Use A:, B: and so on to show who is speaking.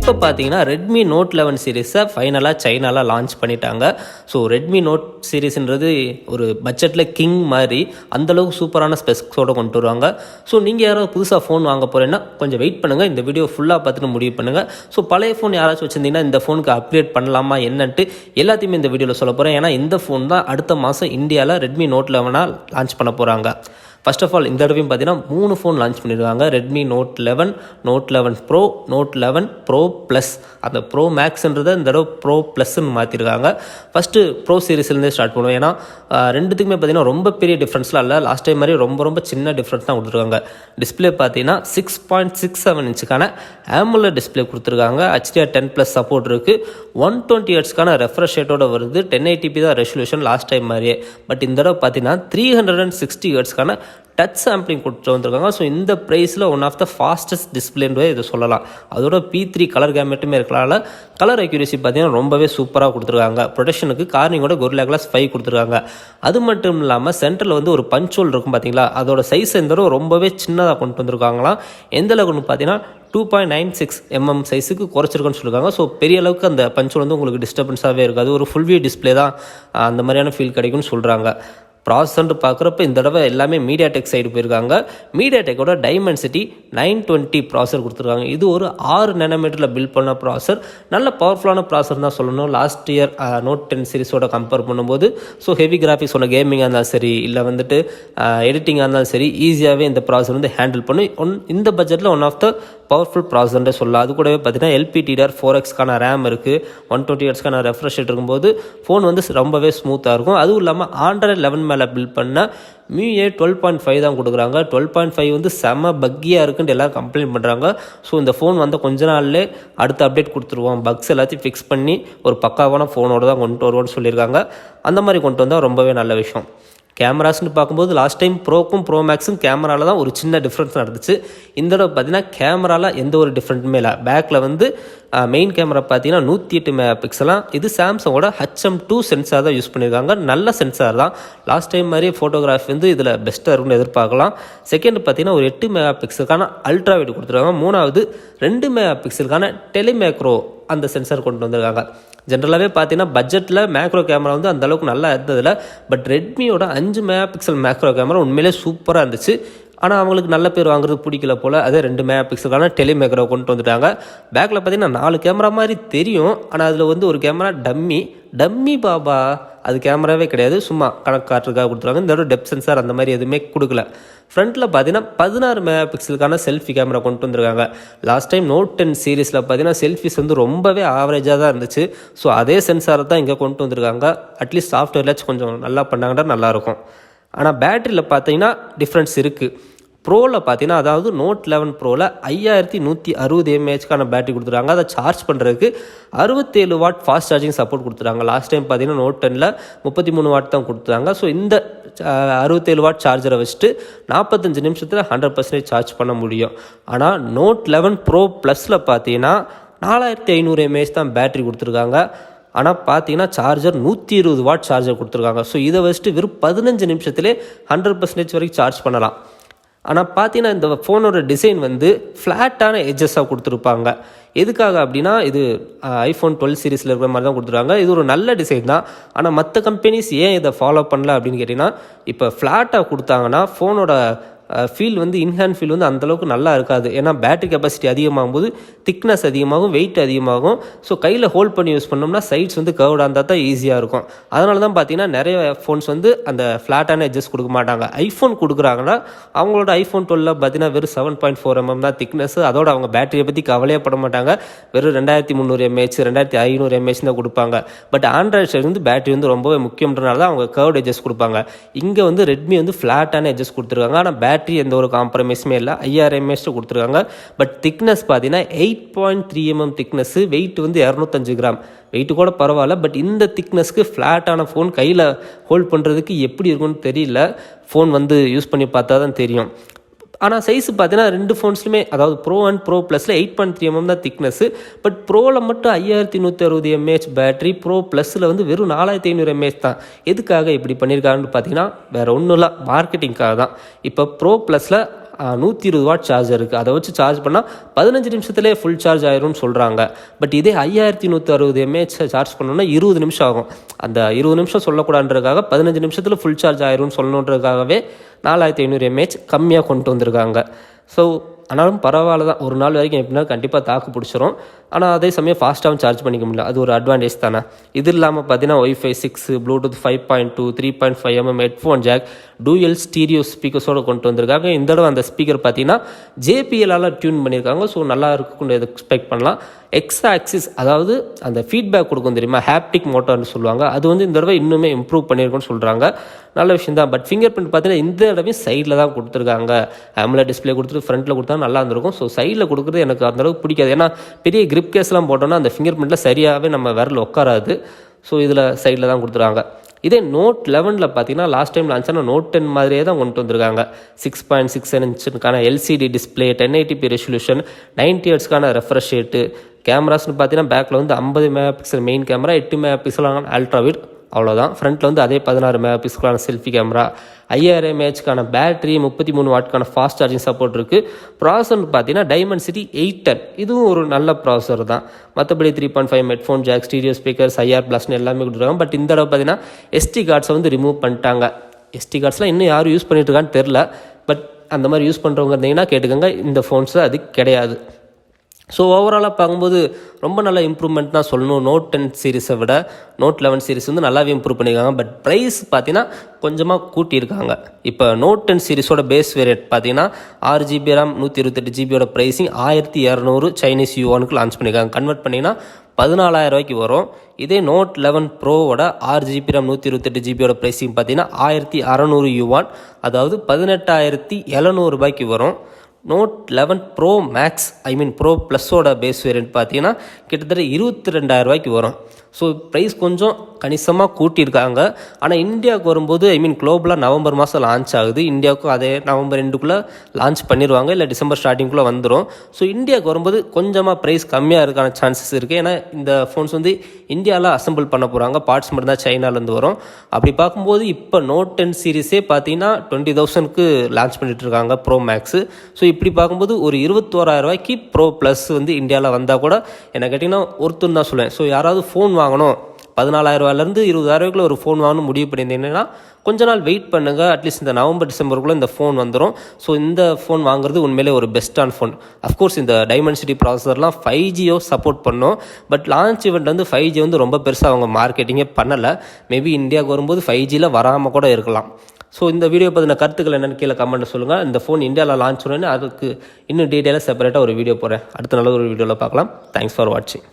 A: இப்போ பார்த்தீங்கன்னா Redmi Note 11 சீரீஸை ஃபைனலாக சைனாவில் லான்ச் பண்ணிட்டாங்க. ஸோ ரெட்மி நோட் சீரீஸ்ன்றது ஒரு பட்ஜெட்டில் கிங் மாதிரி அந்தளவுக்கு சூப்பரான ஸ்பெக்ஸோடு கொண்டு வருவாங்க. ஸோ நீங்கள் யாராவது புதுசாக ஃபோன் வாங்க போகிறேன்னா கொஞ்சம் வெயிட் பண்ணுங்கள், இந்த வீடியோ ஃபுல்லாக பார்த்துட்டு முடிவு பண்ணுங்கள். ஸோ பழைய ஃபோன் யாராச்சும் வச்சுருந்தீங்கன்னா இந்த ஃபோனுக்கு அப்கிரேட் பண்ணலாமா என்னன்ட்டு எல்லாத்தையுமே இந்த வீடியோவில் சொல்ல போகிறேன். ஏன்னா இந்த ஃபோன் தான் அடுத்த மாதம் இந்தியாவில் ரெட்மி நோட் 11 லான்ச் பண்ண போகிறாங்க. ஃபர்ஸ்ட் ஆஃப் ஆல் இந்த தடவையும் பார்த்தீங்கன்னா 3 ஃபோன் லான்ச் பண்ணியிருக்காங்க. Redmi Note 11, Note 11 Pro, Note 11 Pro plus. அந்த ப்ரோ மேக்ஸ்ன்றதை இந்த தடவை ப்ரோ ப்ளஸ்ன்னு மாற்றிருக்காங்க. ஃபஸ்ட்டு ப்ரோ சீரீஸ்லேருந்தே ஸ்டார்ட் பண்ணுவோம். ஏன்னா ரெண்டுத்துக்குமே பார்த்தீங்கன்னா ரொம்ப பெரிய டிஃப்ரென்ஸ்லாம் இல்லை, லாஸ்ட் டைம் மாதிரி ரொம்ப சின்ன டிஃப்ரென்ஸ் தான் கொடுத்துருக்காங்க. டிஸ்பிளே பார்த்தீங்கன்னா 6.67 இன்ச்சுக்கான AMOLED டிஸ்பிளே கொடுத்துருக்காங்க. HDR10+ சப்போர்ட் இருக்குது. 120 ஹெர்ட்ஸ்க்கான ரெஃப்ரெஷ் ரேட்டோட வருது. 1080p தான் ரெசல்யூஷன் லாஸ்ட் டைம் மாதிரியே. பட் இந்த தடவை பார்த்தீங்கன்னா 360 ஹெர்ட்ஸ்க்கான டச் சாம்பிளிங் கொடுத்து வந்திருக்காங்க. ஸோ இந்த ப்ரைஸில் ஒன் ஆஃப் த ஃபாஸ்டஸ்ட் டிஸ்பிளேன்றே இதை சொல்லலாம். அதோட P3 கலர் கேமெட்டுமே இருக்கனால கலர் அக்யூரேசி பார்த்தீங்கன்னா ரொம்பவே சூப்பராக கொடுத்துருக்காங்க. ப்ரொடெக்ஷனுக்கு கார்னிங்கோட Gorilla Glass 5 கொடுத்துருக்காங்க. அது மட்டும் இல்லாமல் சென்டரில் வந்து ஒரு பஞ்ச் ஹோல் இருக்கும் பார்த்தீங்களா, அதோட சைஸ் இந்த தடவை ரொம்பவே சின்னதாக கொண்டு வந்திருக்காங்களாம். எந்த அளவுக்கு பார்த்தீங்கன்னா 2.96 mm சைஸுக்கு குறைச்சிருக்குன்னு சொல்லியிருக்காங்க. ஸோ பெரிய அளவுக்கு அந்த பஞ்ச் ஹோல் வந்து உங்களுக்கு டிஸ்டர்பன்ஸாகவே இருக்காது. ஒரு ஃபுல் வியூ டிஸ்பிளே தான் அந்த மாதிரியான ஃபீல் கிடைக்கும்னு சொல்கிறாங்க. ப்ராசஸர் பார்க்குறப்ப இந்த தடவை எல்லாமே மீடியாடெக் சைடு போயிருக்காங்க. மீடியாடெக்கோட டைமென்சிட்டி 920 ப்ராசஸர் கொடுத்துருக்காங்க. இது ஒரு 6 nm பில்ட் பண்ண ப்ராசஸர். நல்ல பவர்ஃபுல்லான ப்ராசஸர் தான் சொல்லணும். லாஸ்ட் இயர் நோட் 10 சீரிஸோட கம்பேர் பண்ணும்போது ஸோ ஹெவி கிராஃபிக்ஸோட கேமிங்காக இருந்தாலும் சரி, இல்லை வந்துட்டு எடிட்டிங்காக இருந்தாலும் சரி, ஈஸியாகவே இந்த ப்ராசஸர் வந்து ஹேண்டில் பண்ணி இந்த பட்ஜெட்டில் ஒன் ஆஃப் த பவர்ஃபுல் ப்ராசஸர்ன்றே சொல்லலாம். அது கூடவே பார்த்தீங்கன்னா LPDDR4Xக்கான ரேம் இருக்குது. 120 ஹெர்ட்ஸ்க்கான ரெஃப்ரெஷ் ரேட் இருக்கும்போது ஃபோன் வந்து ரொம்பவே ஸ்மூத்தாக இருக்கும். அதுவும் இல்லாமல் Android 11 மேலே பில்ட் பண்ண MIUI 12.5 தான் கொடுக்குறாங்க. 12.5 வந்து செம பக்கியாக இருக்குன்ட்டு எல்லாம் கம்ப்ளைண்ட் பண்ணுறாங்க. ஸோ இந்த ஃபோன் வந்து கொஞ்ச நாள்லே அடுத்த அப்டேட் கொடுத்துருவோம், பக்ஸ் எல்லாத்தையும் ஃபிக்ஸ் பண்ணி ஒரு பக்காவான ஃபோனோடு தான் கொண்டு வருவோம்னு சொல்லியிருக்காங்க. அந்த மாதிரி கொண்டு வந்தால் ரொம்பவே நல்ல விஷயம். கேமராஸ்ன்னு பார்க்கும்போது லாஸ்ட் டைம் ப்ரோக்கும் ப்ரோ மேக்ஸும் கேமராவில் தான் ஒரு சின்ன டிஃப்ரென்ஸ் நடந்துச்சு. இந்த தடவை பார்த்தீங்கன்னா கேமராவில் எந்த ஒரு டிஃப்ரெண்ட்டுமே இல்லை. பேக்கில் வந்து மெயின் கேமரா பார்த்தீங்கன்னா 108 MP. இது சாம்சங்கோட HM2 சென்சார் தான் யூஸ் பண்ணியிருக்காங்க. நல்ல சென்சார் தான். லாஸ்ட் டைம் மாதிரி ஃபோட்டோகிராஃபி வந்து இதில் பெஸ்ட்டாக இருக்குன்னு எதிர்பார்க்கலாம். செகண்ட் பார்த்தீங்கன்னா ஒரு 8 MP அல்ட்ரா வைட் கொடுத்துருக்காங்க. மூணாவது 2 MP டெலிமேக்ரோ அந்த சென்சார் கொண்டு வந்திருக்காங்க. ஜென்ரலாகவே பார்த்தீங்கன்னா பட்ஜெட்டில் மேக்ரோ கேமரா வந்து அந்தளவுக்கு நல்லா இருந்ததில்ல. பட் ரெட்மியோட 5 MP மேக்ரோ கேமரா உண்மையிலே சூப்பராக இருந்துச்சு. ஆனால் அவங்களுக்கு நல்ல பேர் வாங்குறது பிடிக்கல போல். அதே 2 MP டெலிமேக்ரோ கொண்டு வந்துட்டாங்க. பேக்கில் பார்த்தீங்கன்னா 4 கேமரா மாதிரி தெரியும். ஆனால் அதில் வந்து ஒரு கேமரா டம்மி பாபா, அது கேமராவே கிடையாது, சும்மா கணக்கு காட்டுறதுக்காக கொடுத்துருவாங்க. இந்த தடவை டெப்த் சென்சார் அந்த மாதிரி எதுவுமே கொடுக்கல. ஃப்ரண்ட்டில் பார்த்தீங்கன்னா 16 MP செல்ஃபி கேமரா கொண்டு வந்திருக்காங்க. லாஸ்ட் டைம் நோட் 10 சீரீஸில் பார்த்தீங்கன்னா செல்ஃபிஸ் வந்து ரொம்பவே ஆவரேஜாக தான் இருந்துச்சு. ஸோ அதே சென்சாரை தான் இங்கே கொண்டு வந்திருக்காங்க. அட்லீஸ்ட் சாஃப்ட்வேர்லாச்சும் கொஞ்சம் நல்லா பண்ணாங்கன்னா நல்லாயிருக்கும். ஆனால் பேட்டரியில் பார்த்தீங்கன்னா டிஃப்ரென்ஸ் இருக்குது. ப்ரோவில் பார்த்தீங்கன்னா, அதாவது நோட் 11 ப்ரோவில் 5160 mAhக்கான பேட்டரி கொடுத்துருக்காங்க. அதை சார்ஜ் பண்ணுறதுக்கு 67 வாட் ஃபாஸ்ட் சார்ஜிங் சப்போர்ட் கொடுத்துருக்காங்க. லாஸ்ட் டைம் பார்த்தீங்கன்னா நோட் 10ல் 33 வாட் தான் கொடுத்துருக்காங்க. ஸோ இந்த 67 வாட் சார்ஜரை வச்சுட்டு 45 நிமிஷத்தில் 100% சார்ஜ் பண்ண முடியும். ஆனால் நோட் 11 ப்ரோ ப்ளஸில் பார்த்தீங்கன்னா 4500 mAh தான் பேட்டரி கொடுத்துருக்காங்க. ஆனால் பார்த்தீங்கன்னா சார்ஜர் 120 வாட் சார்ஜர் கொடுத்துருக்காங்க. ஸோ இதை வச்சுட்டு வெறும் 15 நிமிஷத்துலேயே 100% வரைக்கும் சார்ஜ் பண்ணலாம். ஆனால் பார்த்தீங்கன்னா இந்த ஃபோனோட டிசைன் வந்து ஃப்ளாட்டான எட்ஜஸாக கொடுத்துருப்பாங்க. எதுக்காக அப்படின்னா இது iPhone 12 சீரீஸில் இருக்கிற மாதிரி தான் கொடுத்துருக்காங்க. இது ஒரு நல்ல டிசைன் தான். ஆனால் மற்ற கம்பெனிஸ் ஏன் இதை ஃபாலோ பண்ணல அப்படின்னு கேட்டிங்கன்னா, இப்போ ஃப்ளாட்டாக கொடுத்தாங்கன்னா ஃபோனோட ஃபீல் வந்து இன்ஹேண்ட் ஃபீல் வந்து அந்தளவுக்கு நல்லா இருக்காது. ஏன்னா பேட்டரி கெப்பாசிட்டி அதிகமாகும் போது திக்னஸ் அதிகமாகும், வெயிட் அதிகமாகும். ஸோ கையில் ஹோல்ட் பண்ணி யூஸ் பண்ணோம்னா சைட்ஸ் வந்து கர்வ்டாக இருந்தால் தான் ஈஸியாக இருக்கும். அதனால தான் பார்த்தீங்கன்னா நிறைய ஃபோன்ஸ் வந்து அந்த ஃப்ளாட்டான எட்ஜஸ் கொடுக்க மாட்டாங்க. ஐஃபோன் கொடுக்குறாங்கன்னா அவங்களோட iPhone 12 பார்த்தீங்கன்னா வெறும் 7.4 mm தான் திக்னஸ். அதோட அவங்க பேட்டரியை பற்றி கவலையே பட மாட்டாங்க. வெறும் 2300 mAh 2500 mAh தான் கொடுப்பாங்க. பட் ஆண்ட்ராய்டு சைடு வந்து பேட்டரி வந்து ரொம்பவே முக்கியன்றனால தான் அவங்க கர்வ்ட் எட்ஜஸ் கொடுப்பாங்க. இங்கே வந்து ரெட்மி வந்து ஃப்ளாட்டான எட்ஜஸ் கொடுத்துருக்காங்க. ஆனால் பேட்டரி எந்த ஒரு காம்ப்ரமைஸுமே இல்லை. 5000 mAh கொடுத்துருக்காங்க. பட் திக்னஸ் பார்த்தீங்கன்னா 8.3 mm திக்னஸ். வெயிட் வந்து 205 கிராம். வெயிட்டு கூட பரவாயில்ல. பட் இந்த திக்னஸ்க்கு ஃப்ளாட்டான ஃபோன் கையில் ஹோல்ட் பண்ணுறதுக்கு எப்படி இருக்குன்னு தெரியல. ஃபோன் வந்து யூஸ் பண்ணி பார்த்தா தான் தெரியும். ஆனால் சைஸ் பார்த்தீங்கன்னா 2 ஃபோன்ஸ்லையுமே, அதாவது ப்ரோ அண்ட் ப்ரோ ப்ளஸில் 8.3 mm தான் திக்னஸ். பட் ப்ரோவில் மட்டும் 5160 mAh பேட்டரி, ப்ரோ ப்ளஸில் வந்து வெறும் 4500 mAh தான். எதுக்காக இப்படி பண்ணியிருக்காங்கன்னு பார்த்தீங்கன்னா வேறு ஒன்றும் இல்லை, மார்க்கெட்டிங்காக தான். இப்போ ப்ரோ ப்ளஸில் 120 வாட் சார்ஜர் இருக்குது. அதை வச்சு சார்ஜ் பண்ணால் 15 நிமிஷத்துலேயே ஃபுல் சார்ஜ் ஆயிரும்னு சொல்கிறாங்க. பட் இதே 5160 mAh சார்ஜ் பண்ணோன்னா 20 நிமிஷம் ஆகும். அந்த 20 நிமிஷம் சொல்லக்கூடாதுன்றதுக்காக 15 நிமிஷத்தில் ஃபுல் சார்ஜ் ஆயிரும்னு சொல்லணுன்றதுக்காகவே 4500 mAh கம்மியாக கொண்டு வந்திருக்காங்க. ஸோ ஆனாலும் பரவாயில்ல தான், ஒரு நாள் வரைக்கும் எப்படின்னா கண்டிப்பாக தாக்கு பிடிச்சிரும். ஆனால் அதே சமயம் ஃபாஸ்ட்டாகவும் சார்ஜ் பண்ணிக்க முடியல, அது ஒரு அட்வான்டேஜ் தானே. இது இல்லாமல் பார்த்தீங்கன்னா Wi-Fi 6, Bluetooth 5.2, 3.5mm headphone jack, dual stereo ஸ்பீக்கர்ஸோடு கொண்டு வந்திருக்காங்க. இந்த தடவை அந்த ஸ்பீக்கர் பார்த்தீங்கன்னா JPL டியூன் பண்ணியிருக்காங்க. ஸோ நல்லா இருக்குன்னு எக்ஸ்பெக்ட் பண்ணலாம். எக்ஸ்-ஆக்சிஸ் அதாவது அந்த ஃபீட்பேக் கொடுக்கும் தெரியுமா, ஹாப்டிக் மோட்டார்னு சொல்லுவாங்க, அது வந்து இந்த தடவை இன்னுமே இம்ப்ரூவ் பண்ணியிருக்குன்னு சொல்கிறாங்க. நல்ல விஷயம் தான். பட் ஃபிங்கர் பிரிண்ட் பார்த்தீங்கன்னா இந்த தடவையும் சைடில் தான் கொடுத்துருக்காங்க. AMOLED டிஸ்பிளே கொடுத்துட்டு ஃப்ரண்ட்டில் கொடுத்தா நல்லா இருந்திருக்கும். ஸோ சைடில் கொடுக்குறது எனக்கு அந்தளவுக்கு பிடிக்காது. ஏன்னா பெரிய கிரிப் கேஸ்லாம் போட்டோன்னா அந்த ஃபிங்கர் பிரிண்ட்டில் சரியாகவே நம்ம விரல் உட்காராது. ஸோ இதில் சைடில் தான் கொடுத்துருக்காங்க. இதே Note 11 பார்த்தீங்கன்னா லாஸ்ட் டைம் லான்ச் ஆனால் Note 10 மாதிரியே தான் கொண்டு வந்திருக்காங்க. 6.6 இன்ச்சுக்கான LCD டிஸ்பிளே, 1080p ரெசல்யூஷன், 90 ஹெர்ட்ஸ்க்கான ரெஃப்ரெஷ் ரேட்டு, கேமராஸ்னு பார்த்தீங்கன்னா பேக்கில் வந்து 50 மெகாபிக்சல் மெயின் கேமரா, 8 மெகாபிக்சலான அல்ட்ராவிட், அவ்வளோதான். ஃப்ரண்ட்டில் வந்து அதே 16 மெகாபிக்சலான செல்ஃபி கேமரா, 5000 mAhக்கான பேட்டரி, 33 வாட்க்கான ஃபாஸ்ட் சார்ஜிங் சப்போர்ட் இருக்குது. ப்ராசர்னு பார்த்தீங்கன்னா Dimensity 810, இதுவும் ஒரு நல்ல ப்ராசர் தான். மற்றபடி 3.5 headphone jack, stereo speakers, IR ப்ளஸ்னு எல்லாமே கொடுத்துருக்காங்க. பட் இந்த தடவை பார்த்தீங்கன்னா SD கார்ட்ஸை வந்து ரிமூவ் பண்ணிட்டாங்க. SD கார்ட்ஸ்லாம் இன்னும் யாரும் யூஸ் பண்ணிட்டு இருக்கான்னு தெரில. பட் அந்த மாதிரி யூஸ் பண்ணுறவங்க இருந்தீங்கன்னா கேட்டுக்கோங்க, இந்த ஃபோன்ஸில் அது கிடையாது. ஸோ ஓவராலாக பார்க்கும்போது ரொம்ப நல்ல இம்ப்ரூவ்மெண்ட் தான் சொல்லணும். Note 10 சீரிஸை விட Note 11 சீரிஸ் வந்து நல்லாவே இம்ப்ரூவ் பண்ணியிருக்காங்க. பட் ப்ரைஸ் பார்த்தீங்கன்னா கொஞ்சமாக கூட்டியிருக்காங்க. இப்போ Note 10 சீரிஸோட பேஸ் வேரியன்ட் பார்த்தீங்கன்னா 6GB RAM 128GB pricing 1200 Chinese யுவானுக்கு லான்ச் பண்ணியிருக்காங்க. கன்வெர்ட் பண்ணிங்கன்னா 14,000 ரூபாய்க்கு வரும். இதே Note 11 ப்ரோவோட 6GB RAM 128GB pricing பார்த்தீங்கன்னா 1600 யுவான், அதாவது 18,700 ரூபாய்க்கு வரும். Note 11 Pro Max Pro ப்ளஸோட பேஸ் வேரியன்ட் பார்த்தீங்கன்னா கிட்டத்தட்ட 22,000 ரூபாய்க்கு வரும். ஸோ ப்ரைஸ் கொஞ்சம் கணிசமாக கூட்டியிருக்காங்க. ஆனால் இந்தியாவுக்கு வரும்போது குளோபலாக நவம்பர் மாதம் லான்ச் ஆகுது. இந்தியாவுக்கும் அதே நவம்பர் 2க்குள்ளே லான்ச் பண்ணிடுவாங்க, இல்லை டிசம்பர் ஸ்டார்டிங்குள்ளே வந்துடும். ஸோ இந்தியாவுக்கு வரும்போது கொஞ்சமாக ப்ரைஸ் கம்மியாக இருக்கான சான்சஸ் இருக்குது. ஏன்னா இந்த ஃபோன்ஸ் வந்து இந்தியாவில் அசம்பிள் பண்ண போகிறாங்க, பார்ட்ஸ் மட்டும் தான் சைனாலேருந்து வரும். அப்படி பார்க்கும்போது இப்போ Note 10 சீரிஸே பார்த்தீங்கன்னா 20,000க்கு லான்ச் பண்ணிட்டுருக்காங்க ப்ரோ மேக்ஸு. ஸோ இப்படி பார்க்கும்போது ஒரு 21,000 ரூபாய்க்கு ப்ரோ ப்ளஸ் வந்து இந்தியாவில் வந்தால் கூட என்ன கேட்டிங்கன்னா ஒருத்தன் தான் சொல்லுவேன். ஸோ யாராவது ஃபோன் வாங்கணும், 14,000 ரூபாயிலேருந்து 20,000 ரூபாய்க்குள்ள ஒரு ஃபோன் வாங்கணும் முடிவு பண்ணியிருந்தீங்கன்னா கொஞ்ச நாள் வெயிட் பண்ணுங்கள். அட்லீஸ்ட் இந்த நவம்பர் டிசம்பருக்குள்ளே இந்த ஃபோன் வந்துடும். ஸோ இந்த ஃபோன் வாங்குறது உண்மையிலே ஒரு பெஸ்ட்டான ஃபோன். அஃப்கோர்ஸ் இந்த Dimensity ப்ராசஸர்லாம் 5G சப்போர்ட் பண்ணோம். பட் லான்ச் இவெண்ட் வந்து 5G வந்து ரொம்ப பெருசாக அவங்க மார்க்கெட்டிங்கே பண்ணலை. மேபி இந்தியாவுக்கு வரும்போது 5Gயில் வராமல் கூட இருக்கலாம். ஸோ இந்த வீடியோ பற்றின கருத்துக்கள் என்னென்னு கீழே கமெண்ட்டில் சொல்லுங்கள். இந்த ஃபோன் இந்தியாவில் லான்ச் பண்ணோன்னு அதுக்கு இன்னும் டீட்டெயிலாக செப்பரேட்டாக ஒரு வீடியோ போடுறேன். அடுத்த நல்ல ஒரு வீடியோவில் பார்க்கலாம். தேங்க்ஸ் ஃபார் வாட்சிங்.